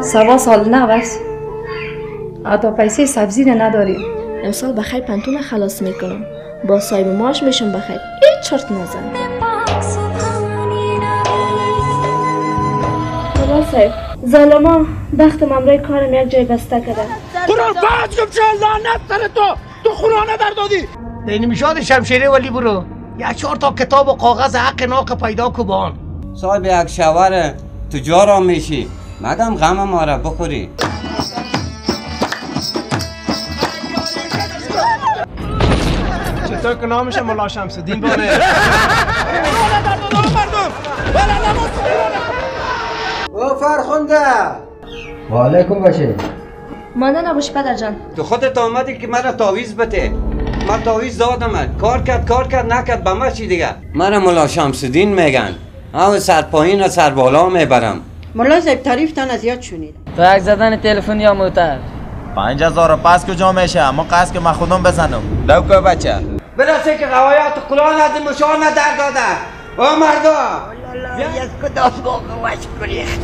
سوا سال نه بس حتی پیسه سبزی رو نداریم. امسال بخیر پنتون خلاص میکنم، با صاحب معاش میشم بخیر، هیچ چرت نزن. بابا صاحب ظالما بختم امروی کارم یک جای بسته کردن. قرار بازم چه لعنت سر تو خورانه در دادی. دینی میشاد شمشیره ولی برو یا 4 تا کتاب و کاغذ حق ناک پیدا کو بان. صاحب یک شوره تجار هم میشی مگم غم ما را بخوری. چطور که نامش ملا شمس الدین باره. او فرخنده و علیکم باشه. مانده نباش پدر جان. تو خودت آمدی که مرا تعویض بده. من تعویض دادم، کار کرد نکرد به ما چی دیگه. مرا ملا شمس الدین میگن، او سر پایین و سر بالا میبرم. ملا صاحب تعریف تان از یاد شنید. تو یک زدن تلفن یا موتر 5000 پس کجا میشه؟ ما قصد که من خودم بزنم. لو که بچه برسه که قوایات قرآن از مشان در داده. او مردا یک کداس گوگو وش کریخت.